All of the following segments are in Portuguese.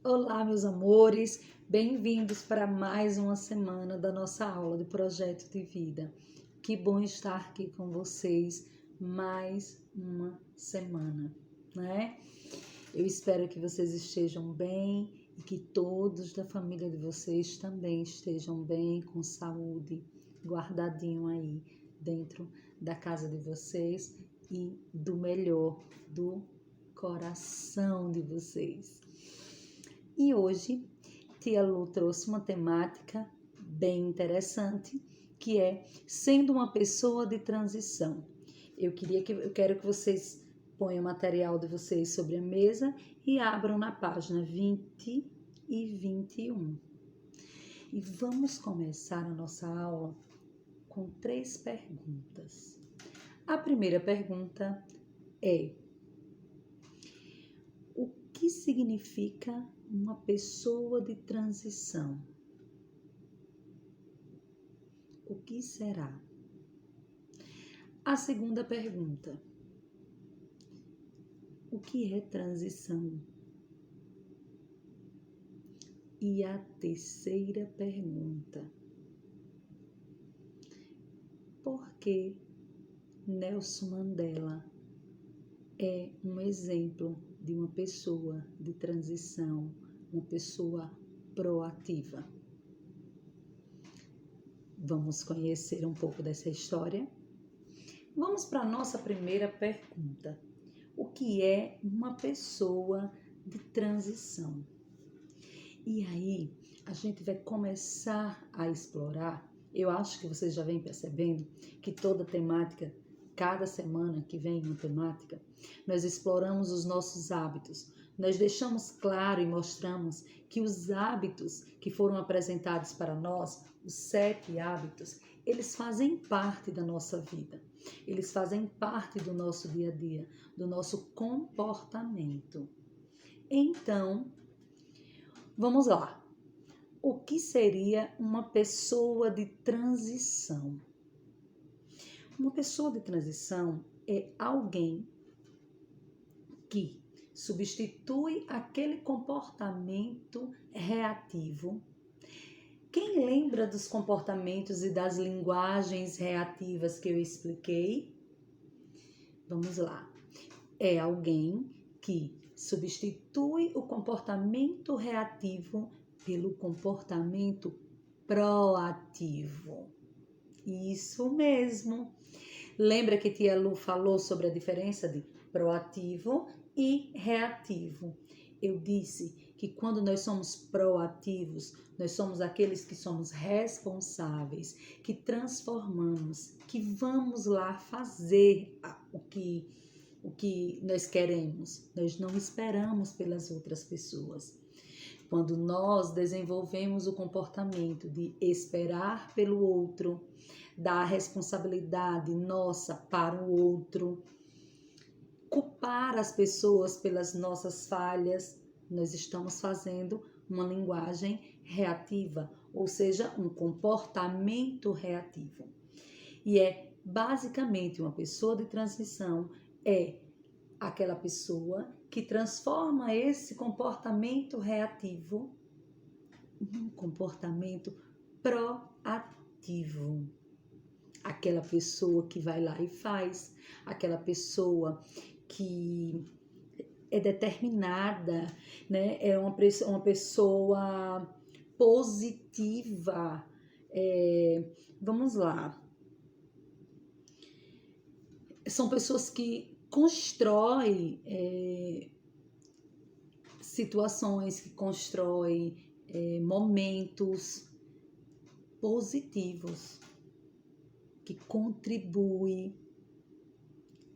Olá, meus amores, bem-vindos para mais uma semana da nossa aula de projeto de vida. Que bom estar aqui com vocês mais uma semana, né? Eu espero que vocês estejam bem e que todos da família de vocês também estejam bem, com saúde, guardadinho aí dentro da casa de vocês e do melhor do coração de vocês. E hoje, Tia Lu trouxe uma temática bem interessante, que é sendo uma pessoa de transição. Eu quero que vocês ponham o material de vocês sobre a mesa e abram na página 20 e 21. E vamos começar a nossa aula com 3 perguntas. A primeira pergunta é: o que significa uma pessoa de transição? O que será? A segunda pergunta: o que é transição? E a terceira pergunta: por que Nelson Mandela é um exemplo de uma pessoa de transição, uma pessoa proativa? Vamos conhecer um pouco dessa história? Vamos para a nossa primeira pergunta. O que é uma pessoa de transição? E aí, a gente vai começar a explorar. Eu acho que vocês já vêm percebendo que toda temática, cada semana que vem uma temática, nós exploramos os nossos hábitos. Nós deixamos claro e mostramos que os hábitos que foram apresentados para nós, os 7 hábitos, eles fazem parte da nossa vida. Eles fazem parte do nosso dia a dia, do nosso comportamento. Então, vamos lá. O que seria uma pessoa de transição? Uma pessoa de transição é alguém que substitui aquele comportamento reativo. Quem lembra dos comportamentos e das linguagens reativas que eu expliquei? Vamos lá. É alguém que substitui o comportamento reativo pelo comportamento proativo. Isso mesmo. Lembra que Tia Lu falou sobre a diferença de proativo e reativo? Eu disse que quando nós somos proativos, nós somos aqueles que somos responsáveis, que transformamos, que vamos lá fazer o que nós queremos. Nós não esperamos pelas outras pessoas. Quando nós desenvolvemos o comportamento de esperar pelo outro, dar responsabilidade nossa para o outro, culpar as pessoas pelas nossas falhas, nós estamos fazendo uma linguagem reativa, ou seja, um comportamento reativo. E é basicamente uma pessoa de transição é aquela pessoa que transforma esse comportamento reativo num comportamento proativo. Aquela pessoa que vai lá e faz, aquela pessoa que é determinada, né? É uma pessoa positiva. Vamos lá. São pessoas que constroem situações, que constroem momentos positivos, que contribuem.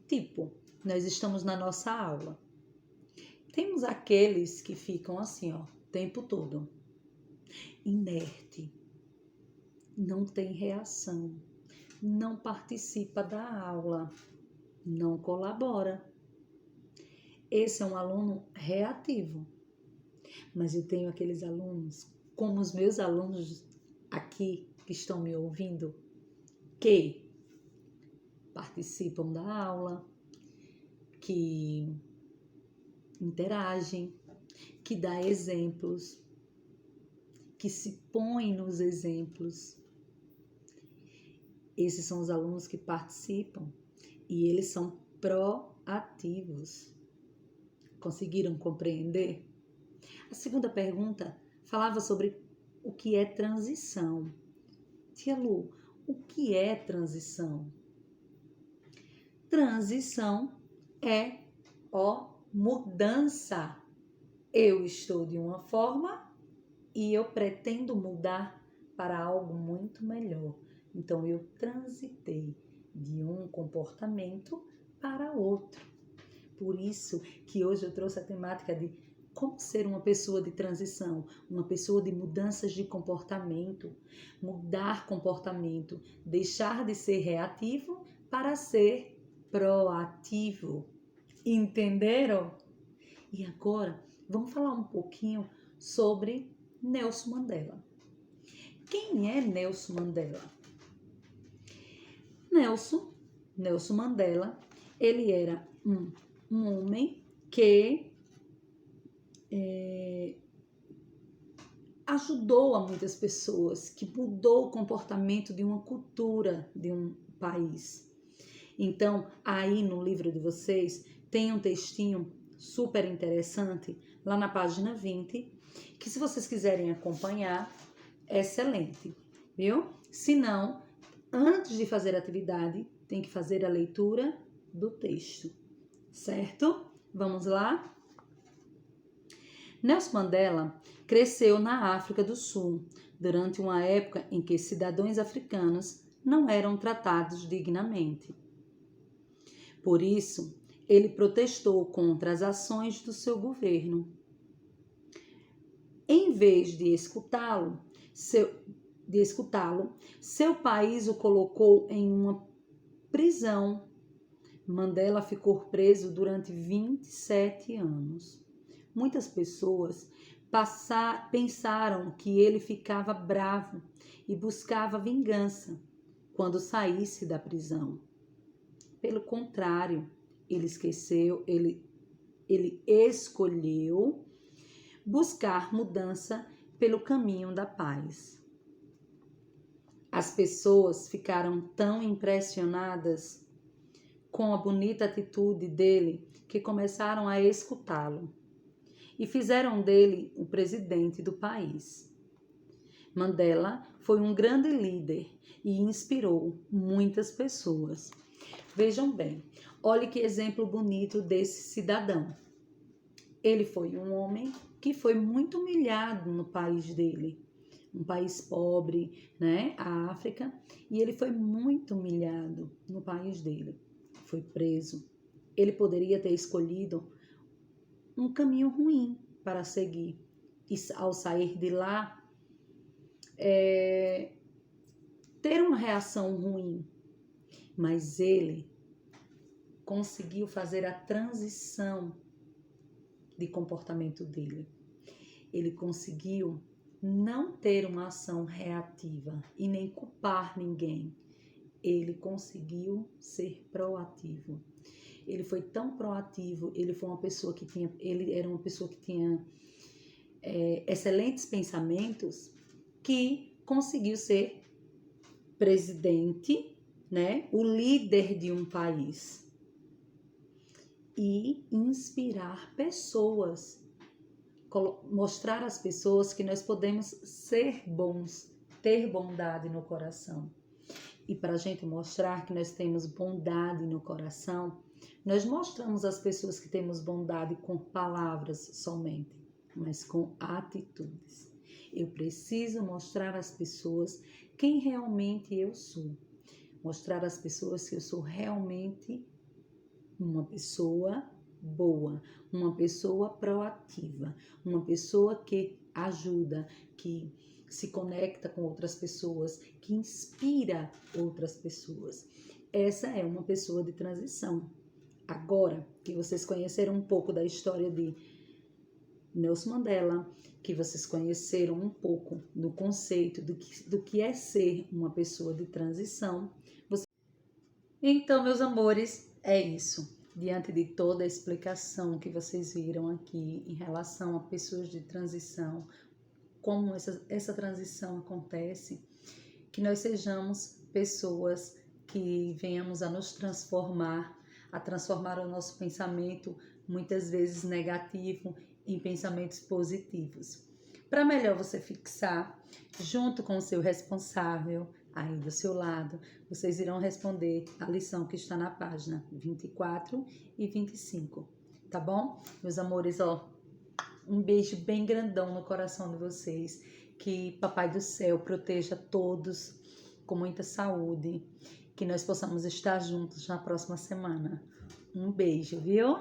Tipo, nós estamos na nossa aula. Temos aqueles que ficam assim, ó, o tempo todo, inerte, não tem reação, não participa da aula, não colabora. Esse é um aluno reativo. Mas eu tenho aqueles alunos, como os meus alunos aqui que estão me ouvindo, que participam da aula, que interagem, que dá exemplos, que se põe nos exemplos. Esses são os alunos que participam e eles são proativos. Conseguiram compreender? A segunda pergunta falava sobre o que é transição. Tia Lu, o que é transição? Transição é mudança. Eu estou de uma forma e eu pretendo mudar para algo muito melhor. Então, eu transitei de um comportamento para outro. Por isso que hoje eu trouxe a temática de como ser uma pessoa de transição, uma pessoa de mudanças de comportamento, mudar comportamento, deixar de ser reativo para ser proativo. Entenderam? E agora, vamos falar um pouquinho sobre Nelson Mandela. Quem é Nelson Mandela? Nelson Mandela, ele era um homem que ajudou a muitas pessoas, que mudou o comportamento de uma cultura de um país. Então, aí no livro de vocês, tem um textinho super interessante, lá na página 20, que se vocês quiserem acompanhar, é excelente, viu? Se não, antes de fazer a atividade, tem que fazer a leitura do texto, certo? Vamos lá? Nelson Mandela cresceu na África do Sul, durante uma época em que cidadãos africanos não eram tratados dignamente. Por isso, ele protestou contra as ações do seu governo. Em vez de escutá-lo, seu país o colocou em uma prisão. Mandela ficou preso durante 27 anos. Muitas pessoas pensaram que ele ficava bravo e buscava vingança quando saísse da prisão. Pelo contrário, ele escolheu buscar mudança pelo caminho da paz. As pessoas ficaram tão impressionadas com a bonita atitude dele que começaram a escutá-lo e fizeram dele o presidente do país. Mandela foi um grande líder e inspirou muitas pessoas. Vejam bem, olhe que exemplo bonito desse cidadão. Ele foi um homem que foi muito humilhado no país dele, um país pobre, né, a África, e ele foi muito humilhado no país dele. Foi preso. Ele poderia ter escolhido um caminho ruim para seguir. E ao sair de lá, ter uma reação ruim. Mas ele conseguiu fazer a transição de comportamento dele. Ele conseguiu não ter uma ação reativa e nem culpar ninguém. Ele conseguiu ser proativo. Ele foi tão proativo, ele era uma pessoa que tinha excelentes pensamentos, que conseguiu ser presidente, né, o líder de um país e inspirar pessoas, mostrar às pessoas que nós podemos ser bons, ter bondade no coração. E para a gente mostrar que nós temos bondade no coração, nós mostramos às pessoas que temos bondade com palavras somente, mas com atitudes. Eu preciso mostrar às pessoas quem realmente eu sou. Mostrar às pessoas que eu sou realmente uma pessoa boa, uma pessoa proativa, uma pessoa que ajuda, que se conecta com outras pessoas, que inspira outras pessoas. Essa é uma pessoa de transição. Agora que vocês conheceram um pouco da história de Nelson Mandela, que vocês conheceram um pouco do conceito do que é ser uma pessoa de transição. Então, meus amores, é isso. diante de toda a explicação que vocês viram aqui em relação a pessoas de transição, como essa transição acontece, que nós sejamos pessoas que venhamos a nos transformar, a transformar o nosso pensamento, muitas vezes negativo, em pensamentos positivos. Para melhor você fixar, junto com o seu responsável, aí do seu lado, vocês irão responder a lição que está na página 24 e 25, tá bom? Meus amores, ó, um beijo bem grandão no coração de vocês, que Papai do Céu proteja todos com muita saúde, que nós possamos estar juntos na próxima semana. Um beijo, viu?